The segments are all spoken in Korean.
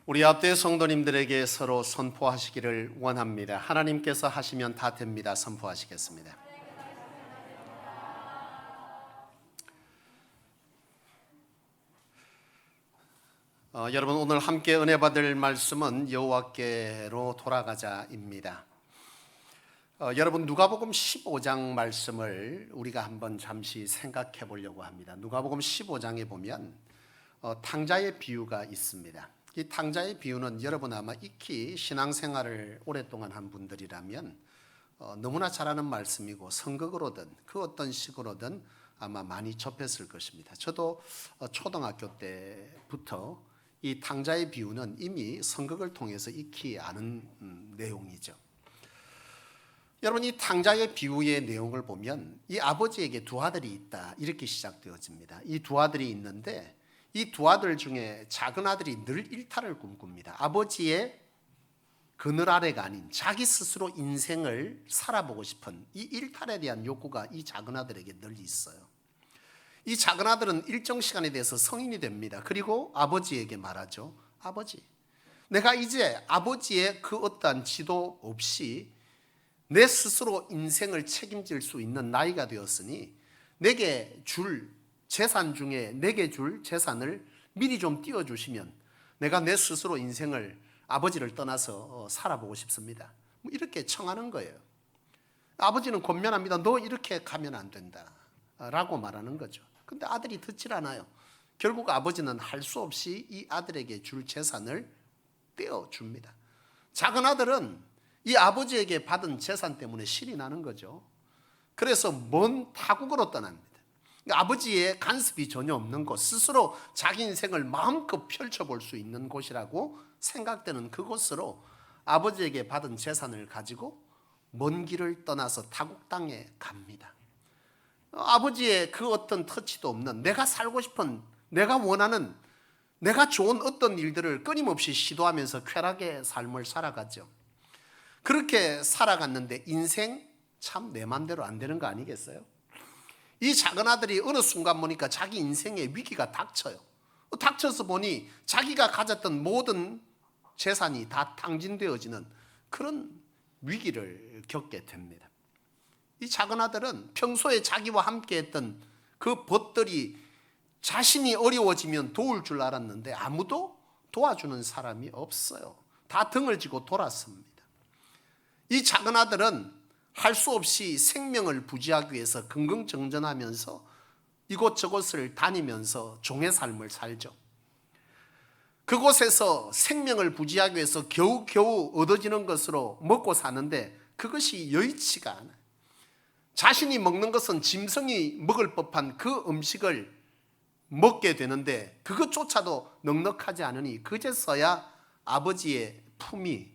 우리 앞대 성도님들에게 서로 선포하시기를 원합니다. 하나님께서 하시면 다 됩니다. 선포하시겠습니다. 여러분, 오늘 함께 은혜 받을 말씀은 여호와께로 돌아가자입니다. 여러분, 누가복음 15장 말씀을 우리가 한번 잠시 생각해 보려고 합니다. 누가복음 15장에 보면 탕자의 비유가 있습니다. 이 탕자의 비유는 여러분 아마 익히 신앙생활을 오랫동안 한 분들이라면 너무나 잘 아는 말씀이고 선극으로든 그 어떤 식으로든 아마 많이 접했을 것입니다. 저도 초등학교 때부터 이 탕자의 비유는 이미 선극을 통해서 익히 아는 내용이죠. 여러분, 이 탕자의 비유의 내용을 보면 이 아버지에게 두 아들이 있다 이렇게 시작되어집니다. 이 두 아들이 있는데 이 두 아들 중에 작은 아들이 늘 일탈을 꿈꿉니다. 아버지의 그늘 아래가 아닌 자기 스스로 인생을 살아보고 싶은 이 일탈에 대한 욕구가 이 작은 아들에게 늘 있어요. 이 작은 아들은 일정 시간에 대해서 성인이 됩니다. 그리고 아버지에게 말하죠. 아버지, 내가 이제 아버지의 그 어떠한 지도 없이 내 스스로 인생을 책임질 수 있는 나이가 되었으니 내게 줄 재산 중에 내게 줄 재산을 미리 좀 띄워주시면 내가 내 스스로 인생을 아버지를 떠나서 살아보고 싶습니다. 이렇게 청하는 거예요. 아버지는 권면합니다. 너 이렇게 가면 안 된다 라고 말하는 거죠. 근데 아들이 듣질 않아요. 결국 아버지는 할 수 없이 이 아들에게 줄 재산을 떼어줍니다. 작은 아들은 이 아버지에게 받은 재산 때문에 신이 나는 거죠. 그래서 먼 타국으로 떠납니다. 아버지의 간섭이 전혀 없는 곳, 스스로 자기 인생을 마음껏 펼쳐볼 수 있는 곳이라고 생각되는 그곳으로 아버지에게 받은 재산을 가지고 먼 길을 떠나서 타국 땅에 갑니다. 아버지의 그 어떤 터치도 없는 내가 살고 싶은, 내가 원하는, 내가 좋은 어떤 일들을 끊임없이 시도하면서 쾌락의 삶을 살아가죠. 그렇게 살아갔는데 인생 참 내 맘대로 안 되는 거 아니겠어요? 이 작은 아들이 어느 순간 보니까 자기 인생에 위기가 닥쳐요. 닥쳐서 보니 자기가 가졌던 모든 재산이 다 탕진되어지는 그런 위기를 겪게 됩니다. 이 작은 아들은 평소에 자기와 함께 했던 그 벗들이 자신이 어려워지면 도울 줄 알았는데 아무도 도와주는 사람이 없어요. 다 등을 지고 돌았습니다. 이 작은 아들은 할 수 없이 생명을 부지하기 위해서 긍긍정전하면서 이곳저곳을 다니면서 종의 삶을 살죠. 그곳에서 생명을 부지하기 위해서 겨우겨우 얻어지는 것으로 먹고 사는데 그것이 여의치가 않아요. 자신이 먹는 것은 짐승이 먹을 법한 그 음식을 먹게 되는데 그것조차도 넉넉하지 않으니 그제서야 아버지의 품위,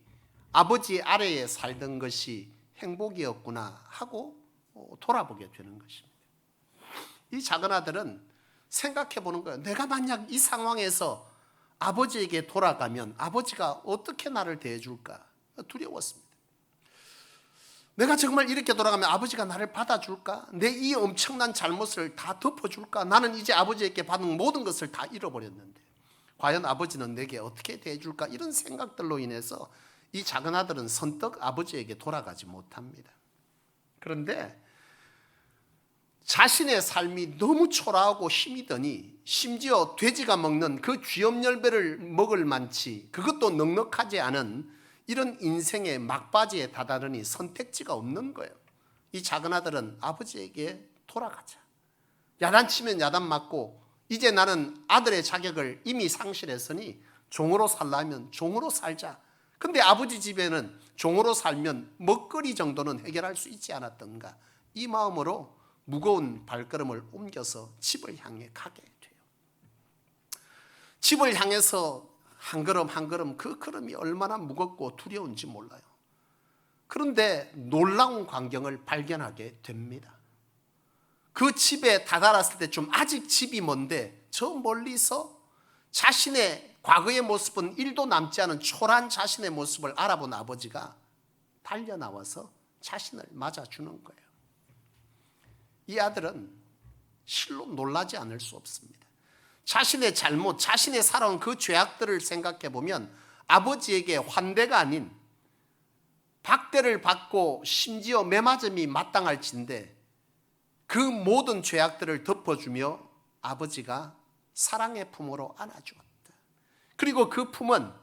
아버지 아래에 살던 것이 행복이었구나 하고 돌아보게 되는 것입니다. 이 작은 아들은 생각해 보는 거예요. 내가 만약 이 상황에서 아버지에게 돌아가면 아버지가 어떻게 나를 대해줄까 두려웠습니다. 내가 정말 이렇게 돌아가면 아버지가 나를 받아줄까? 내 이 엄청난 잘못을 다 덮어줄까? 나는 이제 아버지에게 받은 모든 것을 다 잃어버렸는데 과연 아버지는 내게 어떻게 대해줄까? 이런 생각들로 인해서 이 작은 아들은 선뜻 아버지에게 돌아가지 못합니다. 그런데 자신의 삶이 너무 초라하고 힘이 드니 심지어 돼지가 먹는 그 쥐염열매를 먹을 만치 그것도 넉넉하지 않은 이런 인생의 막바지에 다다르니 선택지가 없는 거예요. 이 작은 아들은 아버지에게 돌아가자. 야단치면 야단 맞고 이제 나는 아들의 자격을 이미 상실했으니 종으로 살려면 종으로 살자. 근데 아버지 집에는 종으로 살면 먹거리 정도는 해결할 수 있지 않았던가. 이 마음으로 무거운 발걸음을 옮겨서 집을 향해 가게 돼요. 집을 향해서 한 걸음 한 걸음 그 걸음이 얼마나 무겁고 두려운지 몰라요. 그런데 놀라운 광경을 발견하게 됩니다. 그 집에 다다랐을 때쯤 아직 집이 먼데 저 멀리서 자신의 과거의 모습은 1도 남지 않은 초라한 자신의 모습을 알아본 아버지가 달려나와서 자신을 맞아주는 거예요. 이 아들은 실로 놀라지 않을 수 없습니다. 자신의 잘못, 자신의 살아온 그 죄악들을 생각해 보면 아버지에게 환대가 아닌 박대를 받고 심지어 매맞음이 마땅할진데 그 모든 죄악들을 덮어주며 아버지가 사랑의 품으로 안아주었다. 그리고 그 품은,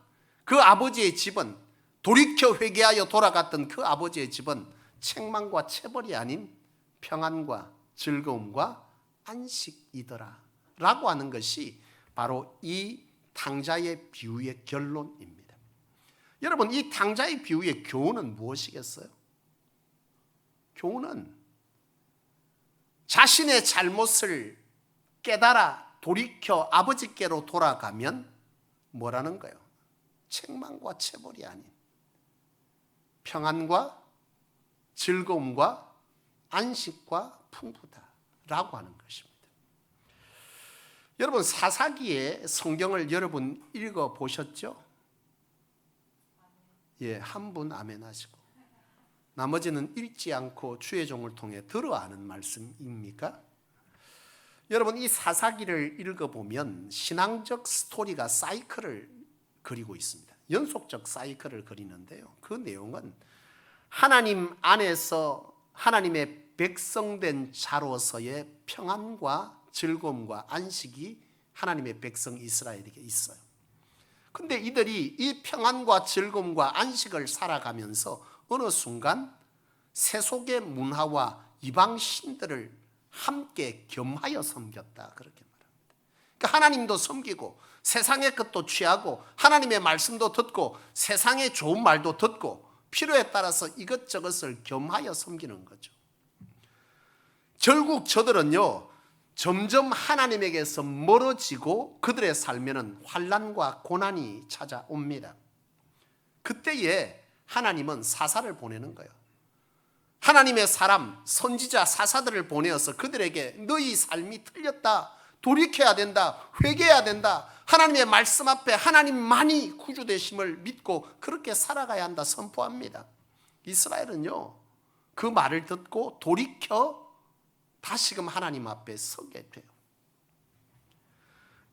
그 아버지의 집은, 돌이켜 회개하여 돌아갔던 그 아버지의 집은 책망과 체벌이 아닌 평안과 즐거움과 안식이더라 라고 하는 것이 바로 이 탕자의 비유의 결론입니다. 여러분, 이 탕자의 비유의 교훈은 무엇이겠어요? 교훈은 자신의 잘못을 깨달아 돌이켜 아버지께로 돌아가면 뭐라는 거예요? 책망과 체벌이 아닌 평안과 즐거움과 안식과 풍부다라고 하는 것입니다. 여러분, 사사기의 성경을 여러분 읽어보셨죠? 예, 한 분 아멘 하시고 나머지는 읽지 않고 주의 종을 통해 들어 아는 말씀입니까? 여러분, 이 사사기를 읽어보면 신앙적 스토리가 사이클을 그리고 있습니다. 연속적 사이클을 그리는데요. 그 내용은 하나님 안에서 하나님의 백성된 자로서의 평안과 즐거움과 안식이 하나님의 백성 이스라엘에게 있어요. 근데 이들이 이 평안과 즐거움과 안식을 살아가면서 어느 순간 세속의 문화와 이방 신들을 함께 겸하여 섬겼다, 그렇게 말합니다. 그러니까 하나님도 섬기고 세상의 것도 취하고 하나님의 말씀도 듣고 세상의 좋은 말도 듣고 필요에 따라서 이것저것을 겸하여 섬기는 거죠. 결국 저들은요, 점점 하나님에게서 멀어지고 그들의 삶에는 환난과 고난이 찾아옵니다. 그때에 하나님은 사사를 보내는 거예요. 하나님의 사람, 선지자 사사들을 보내어서 그들에게 너희 삶이 틀렸다, 돌이켜야 된다, 회개해야 된다, 하나님의 말씀 앞에 하나님만이 구주되심을 믿고 그렇게 살아가야 한다 선포합니다. 이스라엘은요, 그 말을 듣고 돌이켜 다시금 하나님 앞에 서게 돼요.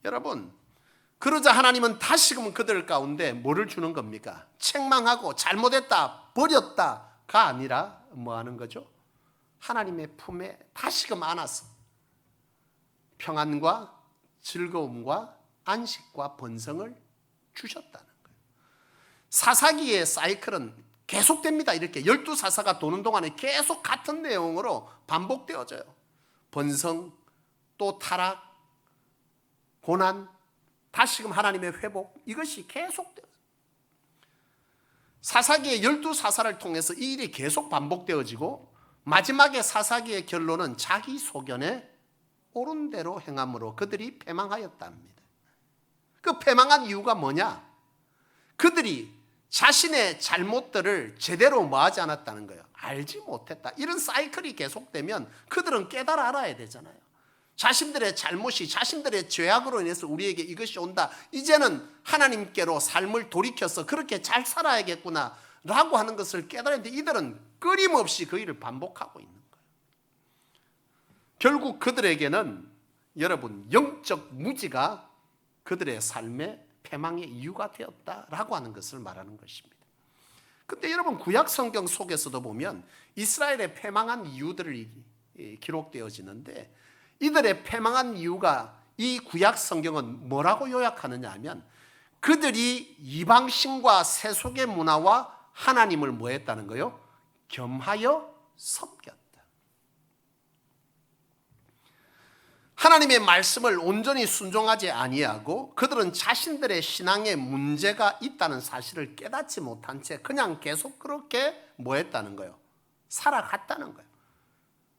여러분, 그러자 하나님은 다시금 그들 가운데 뭐를 주는 겁니까? 책망하고 잘못했다, 버렸다가 아니라 뭐 하는 거죠? 하나님의 품에 다시금 안아서 평안과 즐거움과 안식과 번성을 주셨다는 거예요. 사사기의 사이클은 계속됩니다. 이렇게 12사사가 도는 동안에 계속 같은 내용으로 반복되어져요. 번성, 또 타락, 고난, 다시금 하나님의 회복, 이것이 계속돼요. 사사기의 12사사를 통해서 이 일이 계속 반복되어지고 마지막에 사사기의 결론은 자기 소견에 옳은 대로 행함으로 그들이 패망하였답니다. 그 패망한 이유가 뭐냐? 그들이 자신의 잘못들을 제대로 뭐하지 않았다는 거예요. 알지 못했다. 이런 사이클이 계속되면 그들은 깨달아 알아야 되잖아요. 자신들의 잘못이, 자신들의 죄악으로 인해서 우리에게 이것이 온다. 이제는 하나님께로 삶을 돌이켜서 그렇게 잘 살아야겠구나 라고 하는 것을 깨달았는데 이들은 끊임없이 그 일을 반복하고 있는 거예요. 결국 그들에게는 여러분, 영적 무지가 그들의 삶의 패망의 이유가 되었다라고 하는 것을 말하는 것입니다. 근데 여러분, 구약 성경 속에서도 보면 이스라엘의 패망한 이유들이 기록되어지는데 이들의 패망한 이유가 이 구약 성경은 뭐라고 요약하느냐 하면 그들이 이방신과 세속의 문화와 하나님을 뭐 했다는 거예요? 겸하여 섬겼다. 하나님의 말씀을 온전히 순종하지 아니하고 그들은 자신들의 신앙에 문제가 있다는 사실을 깨닫지 못한 채 그냥 계속 그렇게 뭐 했다는 거예요? 살아갔다는 거예요.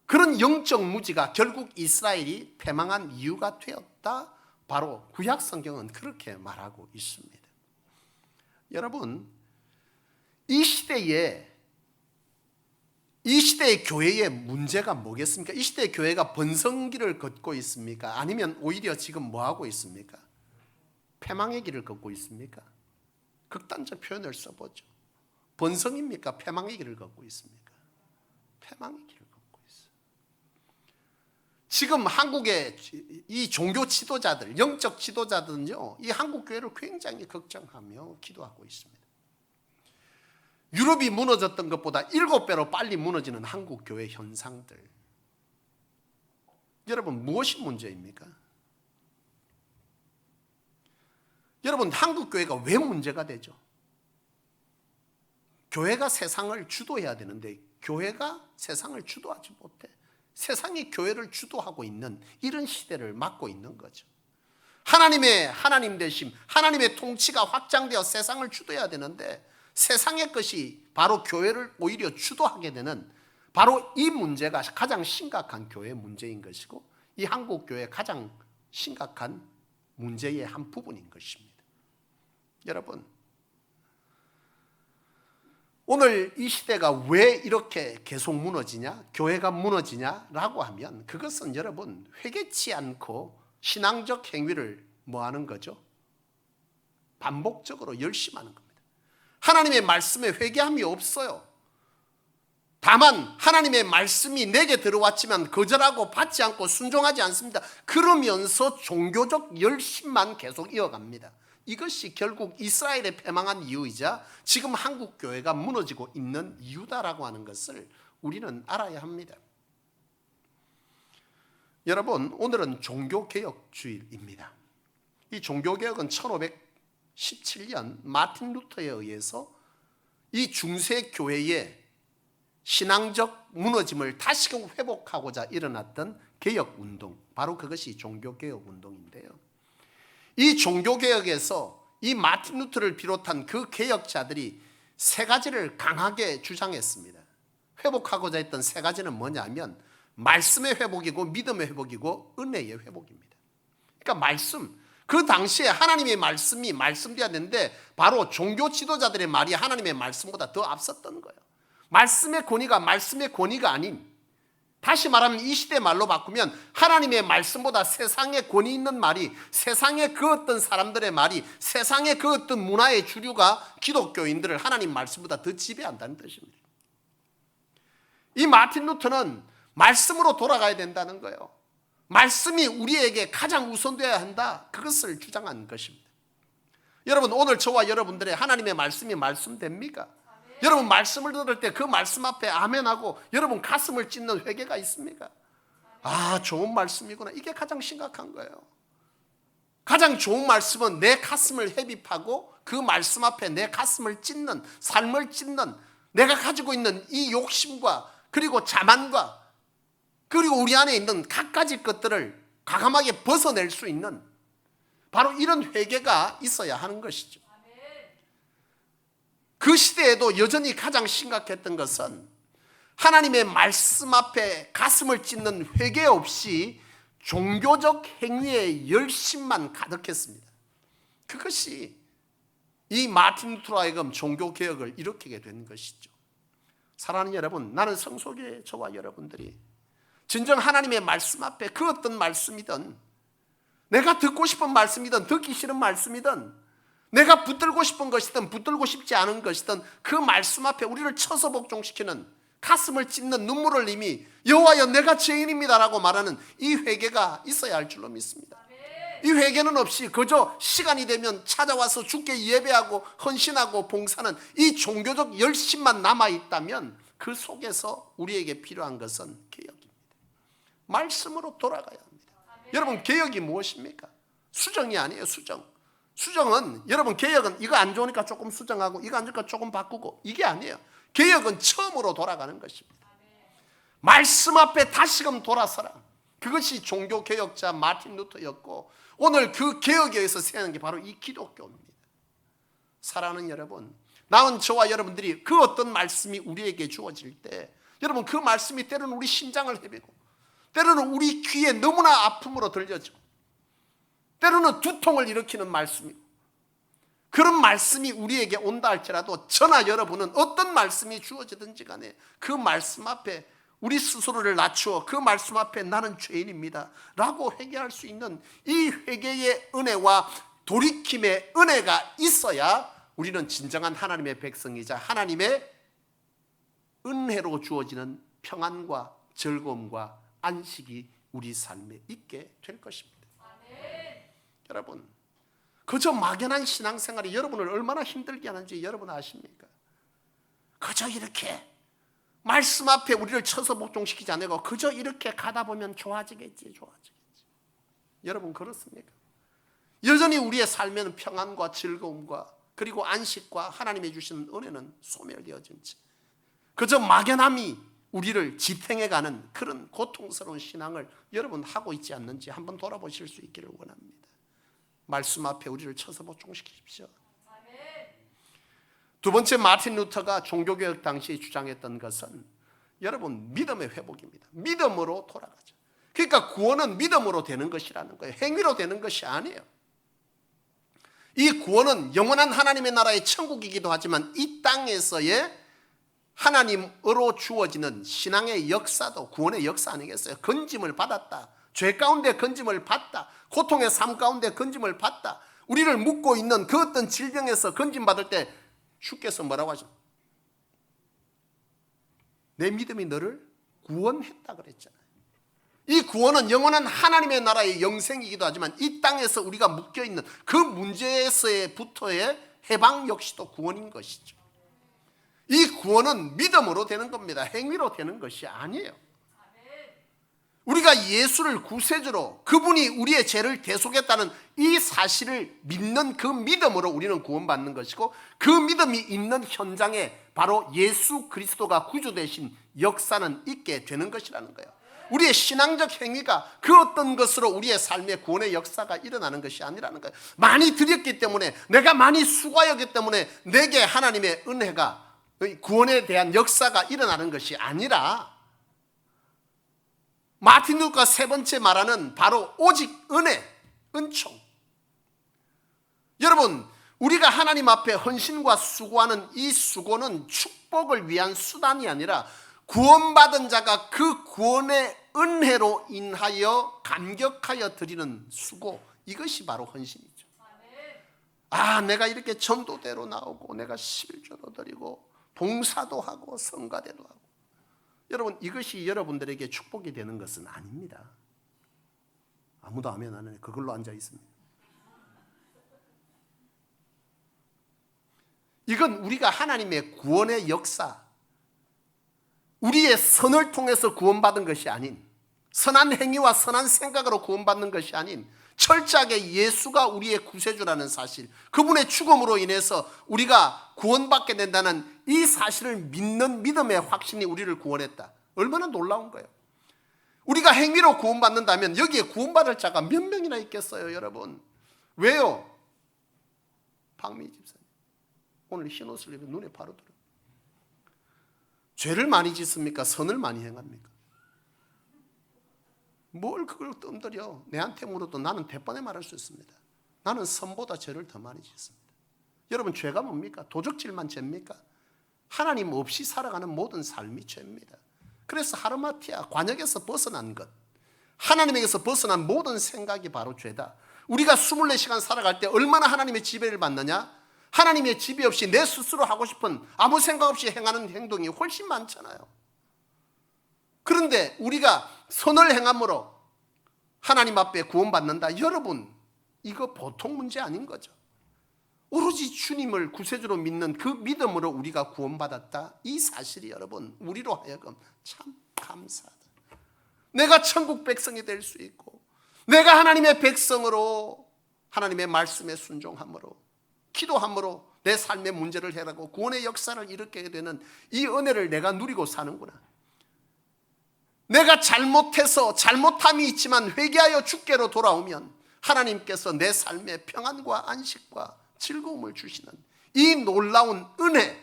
그런 영적 무지가 결국 이스라엘이 패망한 이유가 되었다. 바로 구약 성경은 그렇게 말하고 있습니다. 여러분, 이 시대의 교회의 문제가 뭐겠습니까? 이 시대의 교회가 번성기를 걷고 있습니까? 아니면 오히려 지금 뭐하고 있습니까? 패망의 길을 걷고 있습니까? 극단적 표현을 써보죠. 번성입니까? 패망의 길을 걷고 있습니까? 패망의 길을 걷고 있어요. 지금 한국의 이 종교 지도자들, 영적 지도자들은요, 이 한국 교회를 굉장히 걱정하며 기도하고 있습니다. 유럽이 무너졌던 것보다 7배로 빨리 무너지는 한국 교회 현상들. 여러분, 무엇이 문제입니까? 여러분, 한국 교회가 왜 문제가 되죠? 교회가 세상을 주도해야 되는데 교회가 세상을 주도하지 못해. 세상이 교회를 주도하고 있는 이런 시대를 맞고 있는 거죠. 하나님의 하나님 되심, 하나님의 통치가 확장되어 세상을 주도해야 되는데 세상의 것이 바로 교회를 오히려 주도하게 되는 바로 이 문제가 가장 심각한 교회 문제인 것이고 이 한국 교회의 가장 심각한 문제의 한 부분인 것입니다. 여러분, 오늘 이 시대가 왜 이렇게 계속 무너지냐, 교회가 무너지냐라고 하면 그것은 여러분 회개치 않고 신앙적 행위를 뭐 하는 거죠? 반복적으로 열심히 하는 겁니다. 하나님의 말씀에 회개함이 없어요. 다만 하나님의 말씀이 내게 들어왔지만 거절하고 받지 않고 순종하지 않습니다. 그러면서 종교적 열심만 계속 이어갑니다. 이것이 결국 이스라엘에 패망한 이유이자 지금 한국 교회가 무너지고 있는 이유다라고 하는 것을 우리는 알아야 합니다. 여러분, 오늘은 종교개혁 주일입니다. 이 종교개혁은 1517년 마틴 루터에 의해서 이 중세 교회의 신앙적 무너짐을 다시금 회복하고자 일어났던 개혁운동, 바로 그것이 종교개혁운동인데요. 이 종교개혁에서 이 마틴 루터를 비롯한 그 개혁자들이 세 가지를 강하게 주장했습니다. 회복하고자 했던 세 가지는 뭐냐면 말씀의 회복이고 믿음의 회복이고 은혜의 회복입니다. 그러니까 말씀, 그 당시에 하나님의 말씀이 말씀되어야 되는데 바로 종교 지도자들의 말이 하나님의 말씀보다 더 앞섰던 거예요. 말씀의 권위가 아닌, 다시 말하면 이 시대 말로 바꾸면 하나님의 말씀보다 세상의 권위 있는 말이, 세상의 그 어떤 사람들의 말이, 세상의 그 어떤 문화의 주류가 기독교인들을 하나님 말씀보다 더 지배한다는 뜻입니다. 이 마틴 루터는 말씀으로 돌아가야 된다는 거예요. 말씀이 우리에게 가장 우선되어야 한다, 그것을 주장한 것입니다. 여러분, 오늘 저와 여러분들의 하나님의 말씀이 말씀됩니까? 여러분, 말씀을 들을 때 그 말씀 앞에 아멘하고 여러분 가슴을 찢는 회개가 있습니까? 아, 좋은 말씀이구나. 이게 가장 심각한 거예요. 가장 좋은 말씀은 내 가슴을 헤비하고 그 말씀 앞에 내 가슴을 찢는, 삶을 찢는, 내가 가지고 있는 이 욕심과 그리고 자만과 그리고 우리 안에 있는 갖가지 것들을 과감하게 벗어낼 수 있는 바로 이런 회개가 있어야 하는 것이죠. 그 시대에도 여전히 가장 심각했던 것은 하나님의 말씀 앞에 가슴을 찢는 회개 없이 종교적 행위의 열심만 가득했습니다. 그것이 이 마틴 루터로 하여금 종교개혁을 일으키게 된 것이죠. 사랑하는 여러분, 나는 성소교회 저와 여러분들이 진정 하나님의 말씀 앞에 그 어떤 말씀이든 내가 듣고 싶은 말씀이든 듣기 싫은 말씀이든 내가 붙들고 싶은 것이든 붙들고 싶지 않은 것이든 그 말씀 앞에 우리를 쳐서 복종시키는, 가슴을 찢는, 눈물을 흘림이 여호와여 내가 죄인입니다라고 말하는 이 회개가 있어야 할 줄로 믿습니다. 이 회개는 없이 그저 시간이 되면 찾아와서 주께 예배하고 헌신하고 봉사는 이 종교적 열심만 남아있다면 그 속에서 우리에게 필요한 것은 개혁입니다. 말씀으로 돌아가야 합니다. 여러분, 개혁이 무엇입니까? 수정이 아니에요. 수정은 여러분, 개혁은 이거 안 좋으니까 조금 수정하고 이거 안 좋으니까 조금 바꾸고 이게 아니에요. 개혁은 처음으로 돌아가는 것입니다. 말씀 앞에 다시금 돌아서라. 그것이 종교개혁자 마틴 루터였고 오늘 그 개혁에 의해서 세우는 게 바로 이 기독교입니다. 사랑하는 여러분, 나는 저와 여러분들이 그 어떤 말씀이 우리에게 주어질 때 여러분 그 말씀이 때로는 우리 심장을 헤매고 때로는 우리 귀에 너무나 아픔으로 들려지고 때로는 두통을 일으키는 말씀이고 그런 말씀이 우리에게 온다 할지라도 저나 여러분은 어떤 말씀이 주어지든지 간에 그 말씀 앞에 우리 스스로를 낮추어 그 말씀 앞에 나는 죄인입니다 라고 회개할 수 있는 이 회개의 은혜와 돌이킴의 은혜가 있어야 우리는 진정한 하나님의 백성이자 하나님의 은혜로 주어지는 평안과 즐거움과 안식이 우리 삶에 있게 될 것입니다. 여러분, 그저 막연한 신앙생활이 여러분을 얼마나 힘들게 하는지 여러분 아십니까? 그저 이렇게 말씀 앞에 우리를 쳐서 복종시키지 않고 그저 이렇게 가다 보면 좋아지겠지. 여러분 그렇습니까? 여전히 우리의 삶에는 평안과 즐거움과 그리고 안식과 하나님이 주시는 은혜는 소멸되어진 채 그저 막연함이 우리를 지탱해가는 그런 고통스러운 신앙을 여러분 하고 있지 않는지 한번 돌아보실 수 있기를 원합니다. 말씀 앞에 우리를 쳐서 복종시키십시오. 두 번째, 마틴 루터가 종교개혁 당시에 주장했던 것은 여러분 믿음의 회복입니다. 믿음으로 돌아가죠. 그러니까 구원은 믿음으로 되는 것이라는 거예요. 행위로 되는 것이 아니에요. 이 구원은 영원한 하나님의 나라의 천국이기도 하지만 이 땅에서의 하나님으로 주어지는 신앙의 역사도 구원의 역사 아니겠어요? 건짐을 받았다. 죄 가운데 건짐을 받다. 고통의 삶 가운데 건짐을 받다. 우리를 묶고 있는 그 어떤 질병에서 건짐 받을 때 주께서 뭐라고 하죠? 내 믿음이 너를 구원했다 그랬잖아요. 이 구원은 영원한 하나님의 나라의 영생이기도 하지만 이 땅에서 우리가 묶여있는 그 문제에서부터의 해방 역시도 구원인 것이죠. 이 구원은 믿음으로 되는 겁니다. 행위로 되는 것이 아니에요. 우리가 예수를 구세주로 그분이 우리의 죄를 대속했다는 이 사실을 믿는 그 믿음으로 우리는 구원받는 것이고 그 믿음이 있는 현장에 바로 예수 그리스도가 구주 되신 역사는 있게 되는 것이라는 거예요. 우리의 신앙적 행위가 그 어떤 것으로 우리의 삶의 구원의 역사가 일어나는 것이 아니라는 거예요. 많이 드렸기 때문에 내가 많이 수고하였기 때문에 내게 하나님의 은혜가 구원에 대한 역사가 일어나는 것이 아니라 마틴 루터가 세 번째 말하는 바로 오직 은혜, 은총. 여러분 우리가 하나님 앞에 헌신과 수고하는 이 수고는 축복을 위한 수단이 아니라 구원받은 자가 그 구원의 은혜로 인하여 감격하여 드리는 수고, 이것이 바로 헌신이죠. 내가 이렇게 전도대로 나오고 내가 11조도 드리고 봉사도 하고 성가대도 하고 여러분 이것이 여러분들에게 축복이 되는 것은 아닙니다. 아무도 아멘 안 해요. 그걸로 앉아 있습니다. 이건 우리가 하나님의 구원의 역사, 우리의 선을 통해서 구원받은 것이 아닌, 선한 행위와 선한 생각으로 구원받는 것이 아닌 철저하게 예수가 우리의 구세주라는 사실, 그분의 죽음으로 인해서 우리가 구원받게 된다는 이 사실을 믿는 믿음의 확신이 우리를 구원했다. 얼마나 놀라운 거예요. 우리가 행위로 구원받는다면 여기에 구원받을 자가 몇 명이나 있겠어요, 여러분? 왜요? 박미 집사님 오늘 흰옷을 입은 눈에 바로 들어요. 죄를 많이 짓습니까? 선을 많이 행합니까? 뭘 그걸 뜸들여? 내한테 물어도 나는 대번에 말할 수 있습니다. 나는 선보다 죄를 더 많이 짓습니다. 여러분 죄가 뭡니까? 도적질만 죄입니까? 하나님 없이 살아가는 모든 삶이 죄입니다. 그래서 하르마티아, 관역에서 벗어난 것, 하나님에게서 벗어난 모든 생각이 바로 죄다. 우리가 24시간 살아갈 때 얼마나 하나님의 지배를 받느냐? 하나님의 지배 없이 내 스스로 하고 싶은 아무 생각 없이 행하는 행동이 훨씬 많잖아요. 그런데 우리가 선을 행함으로 하나님 앞에 구원받는다. 여러분 이거 보통 문제 아닌 거죠. 오로지 주님을 구세주로 믿는 그 믿음으로 우리가 구원받았다. 이 사실이 여러분 우리로 하여금 참 감사하다. 내가 천국 백성이 될 수 있고 내가 하나님의 백성으로 하나님의 말씀에 순종함으로 기도함으로 내 삶의 문제를 해결하고 구원의 역사를 일으키게 되는 이 은혜를 내가 누리고 사는구나. 내가 잘못해서 잘못함이 있지만 회개하여 주께로 돌아오면 하나님께서 내 삶에 평안과 안식과 즐거움을 주시는 이 놀라운 은혜,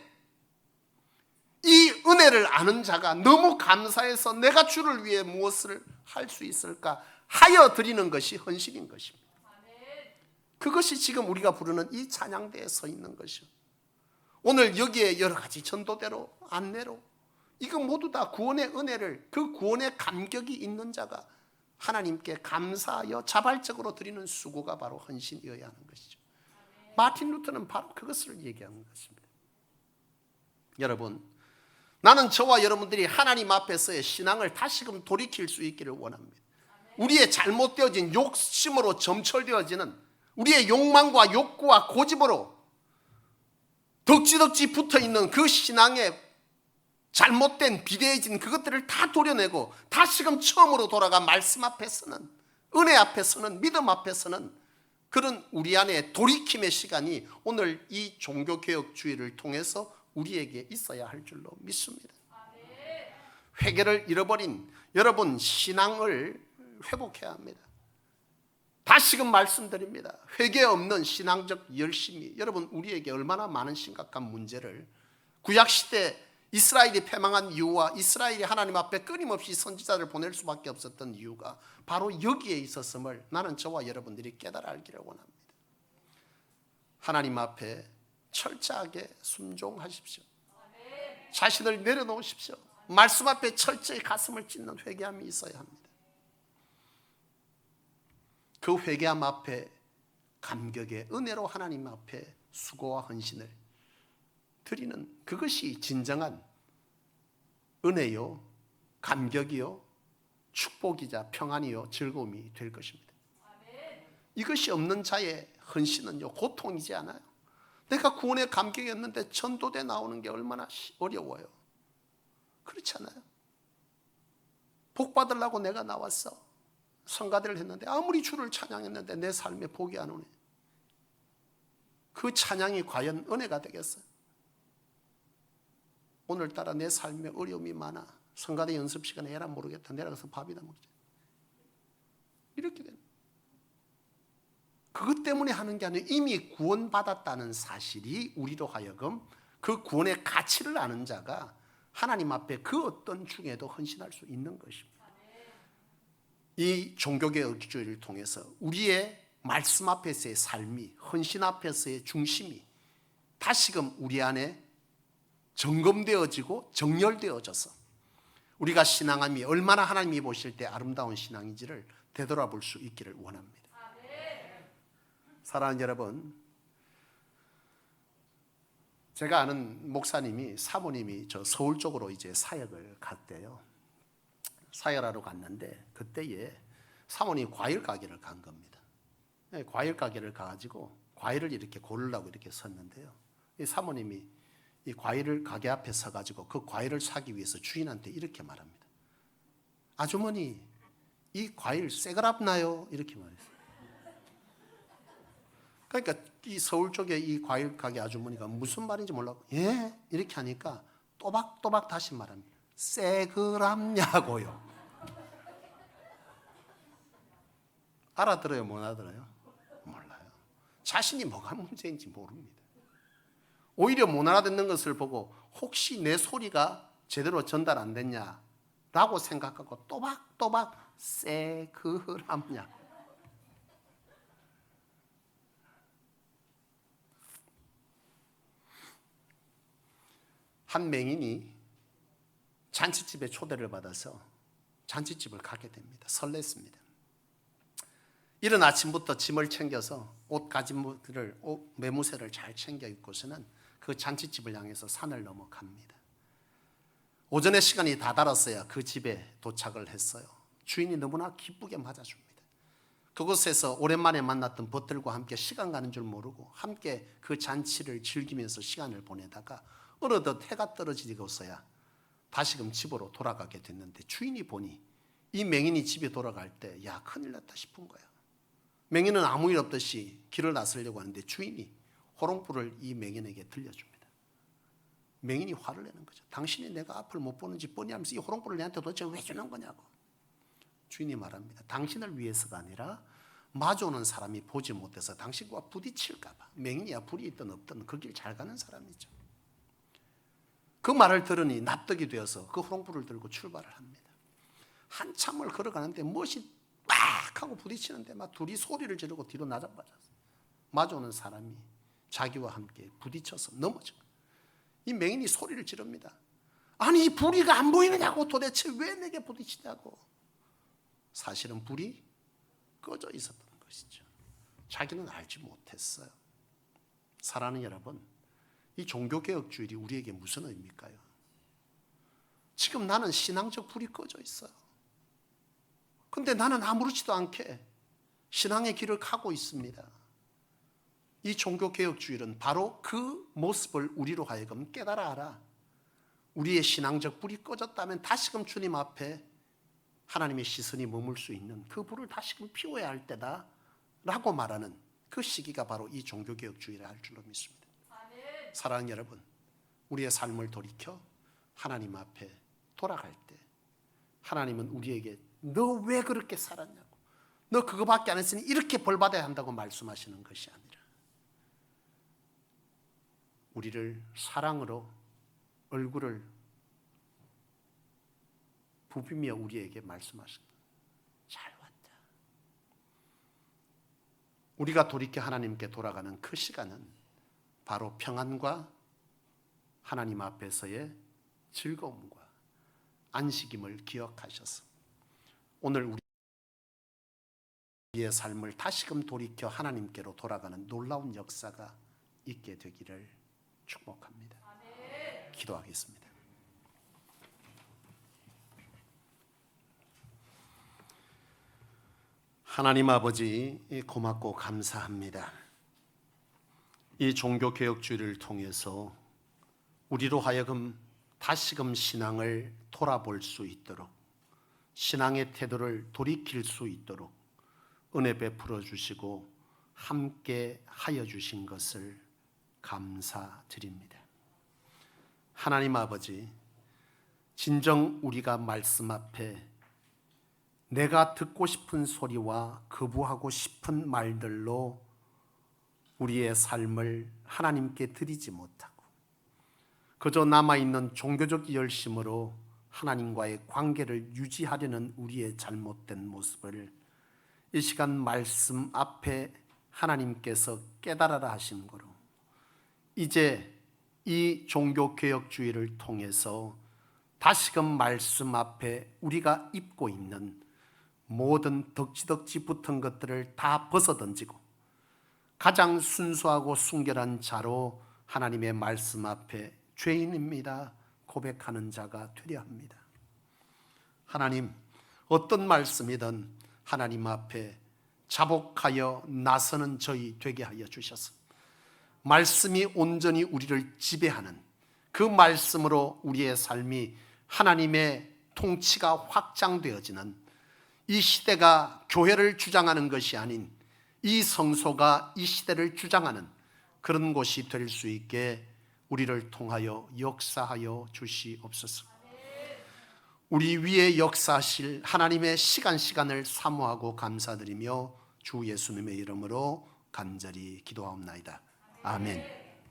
이 은혜를 아는 자가 너무 감사해서 내가 주를 위해 무엇을 할 수 있을까 하여 드리는 것이 헌신인 것입니다. 그것이 지금 우리가 부르는 이 찬양대에 서 있는 것이요. 오늘 여기에 여러 가지 전도대로 안내로 이거 모두 다 구원의 은혜를, 그 구원의 감격이 있는 자가 하나님께 감사하여 자발적으로 드리는 수고가 바로 헌신이어야 하는 것이죠. 마틴 루터는 바로 그것을 얘기하는 것입니다. 여러분, 나는 저와 여러분들이 하나님 앞에서의 신앙을 다시금 돌이킬 수 있기를 원합니다. 우리의 잘못되어진 욕심으로 점철되어지는 우리의 욕망과 욕구와 고집으로 덕지덕지 붙어있는 그 신앙의 잘못된 비대해진 그것들을 다 도려내고 다시금 처음으로 돌아가 말씀 앞에 서는, 은혜 앞에 서는, 믿음 앞에 서는 그런 우리 안에 돌이킴의 시간이 오늘 이 종교개혁주의를 통해서 우리에게 있어야 할 줄로 믿습니다. 회개를 잃어버린 여러분, 신앙을 회복해야 합니다. 다시금 말씀드립니다. 회개 없는 신앙적 열심이 여러분, 우리에게 얼마나 많은 심각한 문제를, 구약시대 이스라엘이 패망한 이유와 이스라엘이 하나님 앞에 끊임없이 선지자를 보낼 수밖에 없었던 이유가 바로 여기에 있었음을 나는 저와 여러분들이 깨달아 알기를 원합니다. 하나님 앞에 철저하게 순종하십시오. 자신을 내려놓으십시오. 말씀 앞에 철저히 가슴을 찢는 회개함이 있어야 합니다. 그 회개함 앞에 감격의 은혜로 하나님 앞에 수고와 헌신을 드리는 그것이 진정한 은혜요, 감격이요, 축복이자 평안이요, 즐거움이 될 것입니다. 이것이 없는 자의 헌신은요, 고통이지 않아요. 내가 구원의 감격이 없는데 전도대 나오는 게 얼마나 어려워요. 그렇지 않아요? 복 받으려고 내가 나왔어. 성가대를 했는데 아무리 주를 찬양했는데 내 삶에 복이 안 오네. 그 찬양이 과연 은혜가 되겠어요? 오늘따라 내 삶에 어려움이 많아. 성가대 연습 시간에 에라 모르겠다. 내려가서 밥이나 먹자. 이렇게 됩니다. 그것 때문에 하는 게 아니라 이미 구원받았다는 사실이 우리로 하여금 그 구원의 가치를 아는 자가 하나님 앞에 그 어떤 중에도 헌신할 수 있는 것입니다. 이 종교개혁주의를 통해서 우리의 말씀 앞에서의 삶이, 헌신 앞에서의 중심이 다시금 우리 안에 점검되어지고 정렬되어져서 우리가 신앙함이 얼마나 하나님이 보실 때 아름다운 신앙인지를 되돌아볼 수 있기를 원합니다. 사랑하는 여러분, 제가 아는 목사님이, 사모님이 저 서울 쪽으로 이제 사역을 갔대요. 사역하러 갔는데 그때에 사모님이 과일 가게를 간 겁니다. 과일 가게를 가가지고 과일을 이렇게 고르려고 이렇게 섰는데요. 이 사모님이 이 과일을 가게 앞에 서가지고 그 과일을 사기 위해서 주인한테 이렇게 말합니다. 아주머니, 이 과일 새거랍나요? 이렇게 말했어요. 그러니까 이 서울 쪽에 이 과일 가게 아주머니가 무슨 말인지 몰라고 예? 이렇게 하니까 또박또박 다시 말합니다. 새거랍냐고요. 알아들어요? 못 알아들어요? 몰라요. 자신이 뭐가 문제인지 모릅니다. 오히려 못 알아듣는 것을 보고 혹시 내 소리가 제대로 전달 안 됐냐라고 생각하고 또박또박 새거랍냐. 한 맹인이 잔치집에 초대를 받아서 잔치집을 가게 됩니다. 설렜습니다. 이른 아침부터 짐을 챙겨서 옷 가짐들을, 옷 매무새를 잘 챙겨 입고서는 그 잔치집을 향해서 산을 넘어갑니다. 오전에 시간이 다 달았어야 그 집에 도착을 했어요. 주인이 너무나 기쁘게 맞아줍니다. 그곳에서 오랜만에 만났던 벗들과 함께 시간 가는 줄 모르고 함께 그 잔치를 즐기면서 시간을 보내다가 어느덧 해가 떨어지고서야 다시금 집으로 돌아가게 됐는데 주인이 보니 이 맹인이 집에 돌아갈 때 야, 큰일 났다 싶은 거야. 맹인은 아무 일 없듯이 길을 나서려고 하는데 주인이 호롱불을 이 맹인에게 들려줍니다. 맹인이 화를 내는 거죠. 당신이 내가 앞을 못 보는지 뻔히 하면서 이 호롱불을 내한테 도대체 왜 주는 거냐고. 주인이 말합니다. 당신을 위해서가 아니라 마주오는 사람이 보지 못해서 당신과 부딪힐까 봐. 맹인이야 불이 있든 없든 그 길 잘 가는 사람이죠. 그 말을 들으니 납득이 되어서 그 호롱불을 들고 출발을 합니다. 한참을 걸어가는데 무엇이 빡 하고 부딪히는데 막 둘이 소리를 지르고 뒤로 나자빠졌어요. 마주오는 사람이 자기와 함께 부딪혀서 넘어져. 이 맹인이 소리를 지릅니다. 아니, 이 불이가 안 보이느냐고, 도대체 왜 내게 부딪히냐고. 사실은 불이 꺼져 있었던 것이죠. 자기는 알지 못했어요. 사랑하는 여러분, 이 종교개혁주의이 우리에게 무슨 의미일까요? 지금 나는 신앙적 불이 꺼져 있어요. 근데 나는 아무렇지도 않게 신앙의 길을 가고 있습니다. 이 종교개혁주의는 바로 그 모습을 우리로 하여금 깨달아 알아. 우리의 신앙적 불이 꺼졌다면 다시금 주님 앞에 하나님의 시선이 머물 수 있는 그 불을 다시금 피워야 할 때다 라고 말하는 그 시기가 바로 이 종교개혁주의라 할 줄로 믿습니다. 사랑하는 여러분, 우리의 삶을 돌이켜 하나님 앞에 돌아갈 때 하나님은 우리에게 너 왜 그렇게 살았냐고, 너 그거밖에 안 했으니 이렇게 벌받아야 한다고 말씀하시는 것이 아니라 우리를 사랑으로 얼굴을 부비며 우리에게 말씀하십니다. 잘 왔다. 우리가 돌이켜 하나님께 돌아가는 그 시간은 바로 평안과 하나님 앞에서의 즐거움과 안식임을 기억하셔서 오늘 우리의 삶을 다시금 돌이켜 하나님께로 돌아가는 놀라운 역사가 있게 되기를 축복합니다. 기도하겠습니다. 하나님 아버지, 고맙고 감사합니다. 이 종교개혁주의를 통해서 우리로 하여금 다시금 신앙을 돌아볼 수 있도록, 신앙의 태도를 돌이킬 수 있도록 은혜 베풀어 주시고 함께 하여 주신 것을 감사드립니다. 하나님 아버지, 진정 우리가 말씀 앞에 내가 듣고 싶은 소리와 거부하고 싶은 말들로 우리의 삶을 하나님께 드리지 못하고 그저 남아있는 종교적 열심으로 하나님과의 관계를 유지하려는 우리의 잘못된 모습을 이 시간 말씀 앞에 하나님께서 깨달아라 하신 거로 이제 이 종교개혁주의를 통해서 다시금 말씀 앞에 우리가 입고 있는 모든 덕지덕지 붙은 것들을 다 벗어던지고 가장 순수하고 순결한 자로 하나님의 말씀 앞에 죄인입니다 고백하는 자가 되려 합니다. 하나님, 어떤 말씀이든 하나님 앞에 자복하여 나서는 저희 되게 하여 주셔서 말씀이 온전히 우리를 지배하는 그 말씀으로 우리의 삶이 하나님의 통치가 확장되어지는 이 시대가 교회를 주장하는 것이 아닌 이 성소가 이 시대를 주장하는 그런 곳이 될 수 있게 우리를 통하여 역사하여 주시옵소서. 우리 위에 역사하실 하나님의 시간을 사모하고 감사드리며 주 예수님의 이름으로 간절히 기도하옵나이다. 아멘.